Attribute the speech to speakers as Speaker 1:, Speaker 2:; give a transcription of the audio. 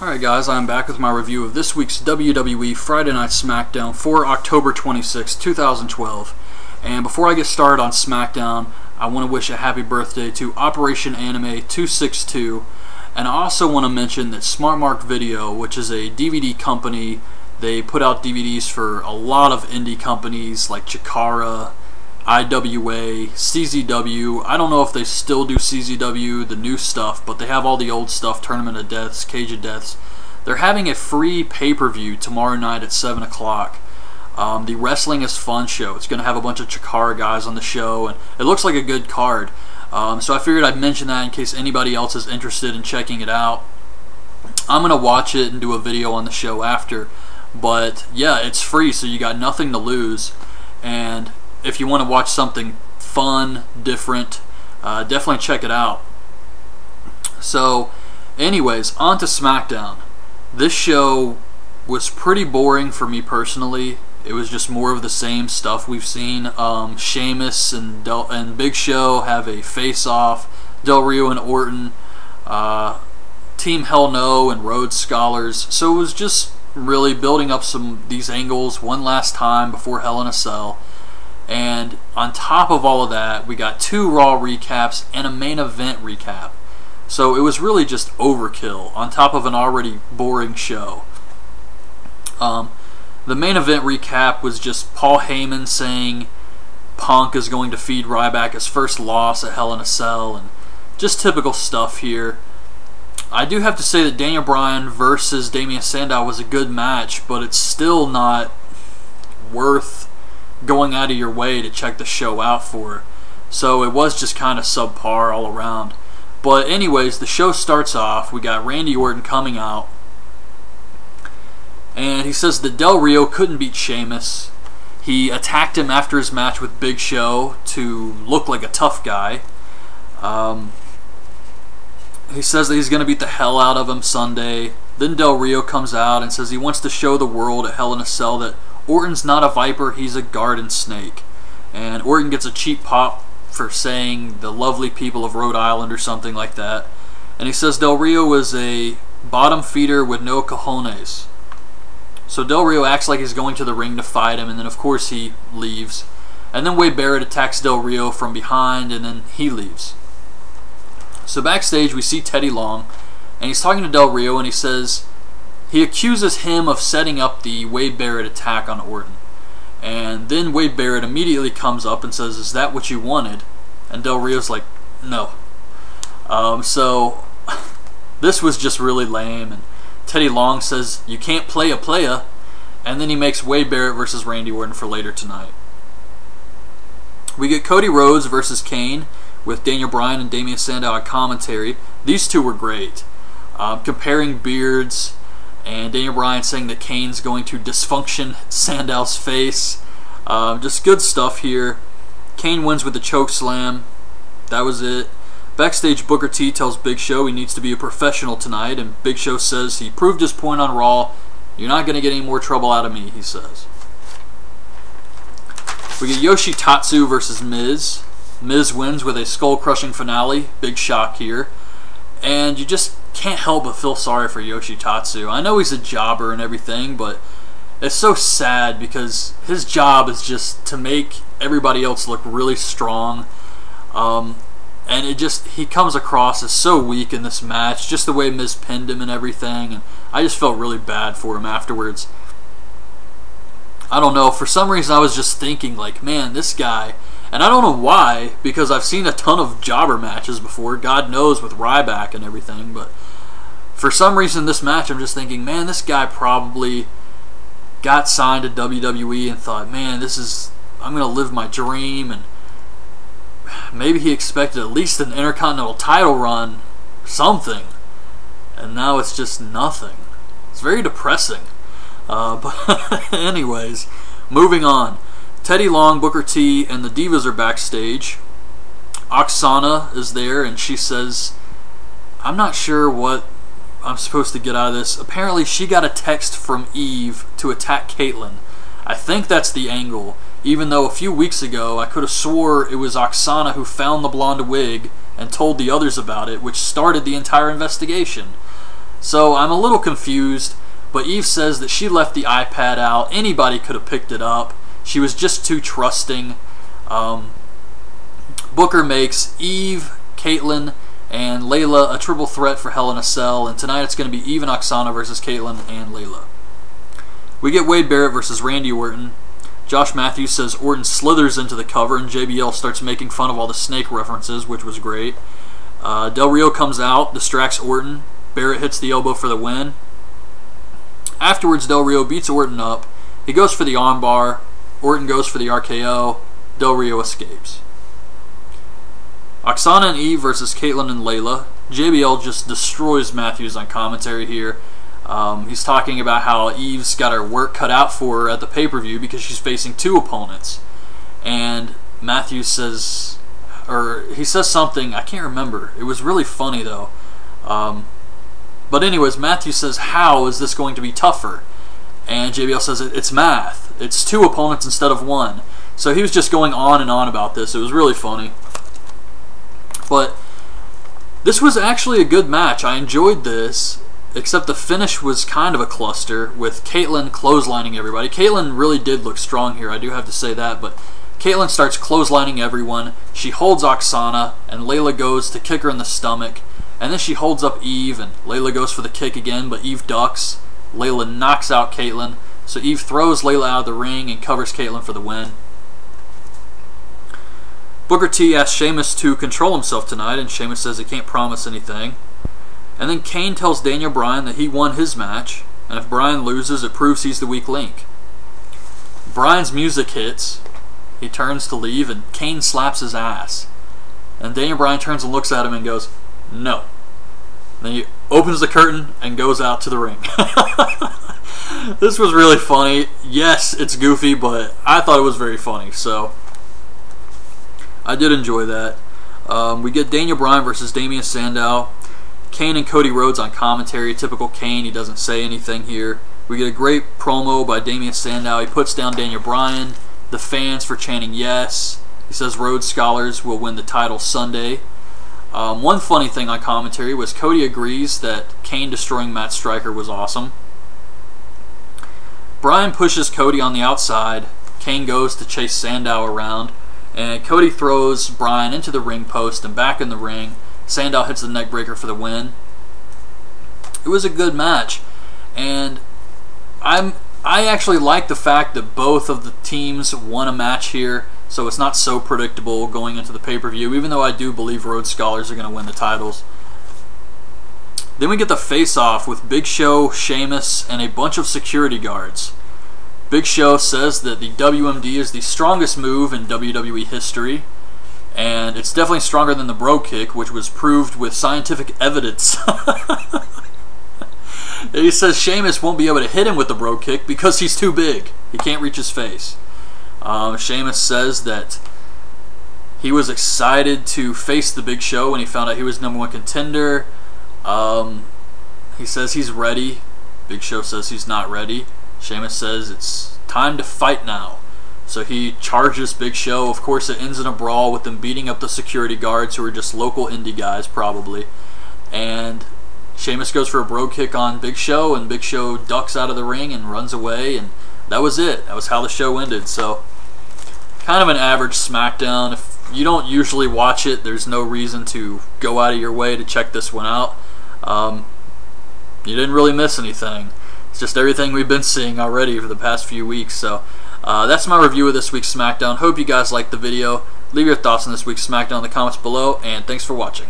Speaker 1: Alright guys, I'm back with my review of this week's WWE Friday Night Smackdown for October 26, 2012. And before I get started on Smackdown, I want to wish a happy birthday to Operation Anime 262. And I also want to mention that Smart Mark Video, which is a DVD company, they put out DVDs for a lot of indie companies like Chikara, IWA, CZW. I don't know if they still do CZW, the new stuff, but they have all the old stuff, Tournament of Deaths, Cage of Deaths. They're having a free pay-per-view tomorrow night at 7 o'clock. The Wrestling is Fun show. It's going to have a bunch of Chikara guys on the show, and it looks like a good card. So I figured I'd mention that in case anybody else is interested in checking it out. I'm going to watch it and do a video on the show after. But yeah, it's free, so you got nothing to lose. And if you want to watch something fun, different, definitely check it out. So, anyways, on to SmackDown. This show was pretty boring for me personally. It was just more of the same stuff we've seen. Sheamus and Big Show have a face-off. Del Rio and Orton. Team Hell No and Rhodes Scholars. So it was just really building up these angles one last time before Hell in a Cell. And on top of all of that, we got 2 Raw recaps and a main event recap. So it was really just overkill on top of an already boring show. The main event recap was just Paul Heyman saying Punk is going to feed Ryback his first loss at Hell in a Cell, and just typical stuff here. I do have to say that Daniel Bryan versus Damian Sandow was a good match, but it's still not worth going out of your way to check the show out for. So it was just kind of subpar all around. But anyways, the show starts off. We got Randy Orton coming out, and he says that Del Rio couldn't beat Sheamus. He attacked him after his match with Big Show to look like a tough guy. He says that he's going to beat the hell out of him Sunday. Then Del Rio comes out and says he wants to show the world at Hell in a Cell that Orton's not a viper, he's a garden snake. And Orton gets a cheap pop for saying the lovely people of Rhode Island or something like that. And he says Del Rio is a bottom feeder with no cojones. So Del Rio acts like he's going to the ring to fight him, and then of course he leaves. And then Barrett attacks Del Rio from behind, and then he leaves. So backstage we see Teddy Long, and he's talking to Del Rio, and he says he accuses him of setting up the Wade Barrett attack on Orton. And then Wade Barrett immediately comes up and says, "Is that what you wanted?" And Del Rio's like, "No." So this was just really lame. And Teddy Long says, "You can't play a playa." And then he makes Wade Barrett versus Randy Orton for later tonight. We get Cody Rhodes versus Kane with Daniel Bryan and Damian Sandow at commentary. These two were great. Comparing beards, and Daniel Bryan saying that Kane's going to dysfunction Sandow's face. Just good stuff here. Kane wins with the choke slam. That was it. Backstage, Booker T tells Big Show he needs to be a professional tonight, and Big Show says he proved his point on Raw. "You're not going to get any more trouble out of me," he says. We get Yoshi Tatsu versus Miz. Miz wins with a skull-crushing finale. Big shock here. And you just can't help but feel sorry for Yoshi Tatsu. I know he's a jobber and everything, but it's so sad because his job is just to make everybody else look really strong. And he comes across as so weak in this match, just the way Miz pinned him and everything. And I just felt really bad for him afterwards. I don't know, for some reason I was just thinking like, man, this guy, and I don't know why, because I've seen a ton of jobber matches before, God knows, with Ryback and everything, but for some reason this match I'm just thinking, man, this guy probably got signed to WWE and thought, man, I'm going to live my dream, and maybe he expected at least an Intercontinental title run, something, and now it's just nothing. It's very depressing. But anyways, moving on. Teddy Long, Booker T, and the Divas are backstage. Oksana is there, and she says, "I'm not sure what I'm supposed to get out of this." Apparently, she got a text from Eve to attack Caitlyn. I think that's the angle, even though a few weeks ago I could have swore it was Oksana who found the blonde wig and told the others about it, which started the entire investigation. So I'm a little confused, but Eve says that she left the iPad out. Anybody could have picked it up. She was just too trusting. Booker makes Eve, Caitlyn, and Layla a triple threat for Hell in a Cell, and tonight it's going to be Eve and Oksana versus Caitlyn and Layla. We get Wade Barrett versus Randy Orton. Josh Matthews says Orton slithers into the cover, and JBL starts making fun of all the snake references, which was great. Del Rio comes out, distracts Orton. Barrett hits the elbow for the win. Afterwards, Del Rio beats Orton up. He goes for the armbar. Orton goes for the RKO. Del Rio escapes. Oksana and Eve versus Caitlyn and Layla. JBL just destroys Matthews on commentary here. He's talking about how Eve's got her work cut out for her at the pay-per-view because she's facing two opponents. And Matthews says, or he says something, I can't remember. It was really funny though. But anyways, Matthews says, how is this going to be tougher? And JBL says, it's math. It's two opponents instead of one. So he was just going on and on about this. It was really funny. But this was actually a good match. I enjoyed this, except the finish was kind of a cluster with Caitlyn clotheslining everybody. Caitlyn really did look strong here, I do have to say that, but Caitlyn starts clotheslining everyone. She holds Oksana, and Layla goes to kick her in the stomach. And then she holds up Eve, and Layla goes for the kick again, but Eve ducks. Layla knocks out Caitlyn, so Eve throws Layla out of the ring and covers Caitlyn for the win. Booker T asks Sheamus to control himself tonight, and Sheamus says he can't promise anything. And then Kane tells Daniel Bryan that he won his match, and if Bryan loses, it proves he's the weak link. Bryan's music hits, he turns to leave, and Kane slaps his ass. And Daniel Bryan turns and looks at him and goes, no. Then he opens the curtain and goes out to the ring. This was really funny. Yes, it's goofy, but I thought it was very funny, so I did enjoy that. We get Daniel Bryan versus Damian Sandow. Kane and Cody Rhodes on commentary. Typical Kane, he doesn't say anything here. We get a great promo by Damian Sandow. He puts down Daniel Bryan, the fans for chanting yes. He says Rhodes Scholars will win the title Sunday. One funny thing on commentary was Cody agrees that Kane destroying Matt Striker was awesome. Bryan pushes Cody on the outside. Kane goes to chase Sandow around, and Cody throws Bryan into the ring post and back in the ring. Sandow hits the neckbreaker for the win. It was a good match, and I actually like the fact that both of the teams won a match here, so it's not so predictable going into the pay-per-view, even though I do believe Rhodes Scholars are going to win the titles. Then we get the face-off with Big Show, Sheamus, and a bunch of security guards. Big Show says that the WMD is the strongest move in WWE history, and it's definitely stronger than the bro kick, which was proved with scientific evidence. He says Sheamus won't be able to hit him with the bro kick because he's too big. He can't reach his face. Sheamus says that he was excited to face the Big Show when he found out he was #1 contender. He says he's ready. Big Show says he's not ready. Sheamus says it's time to fight now. So he charges Big Show. Of course, it ends in a brawl with them beating up the security guards, who are just local indie guys probably. And Sheamus goes for a bro kick on Big Show, and Big Show ducks out of the ring and runs away, and that was it. That was how the show ended. So kind of an average SmackDown. If you don't usually watch it, there's no reason to go out of your way to check this one out. You didn't really miss anything. It's just everything we've been seeing already for the past few weeks. So that's my review of this week's SmackDown. Hope you guys liked the video. Leave your thoughts on this week's SmackDown in the comments below, and thanks for watching.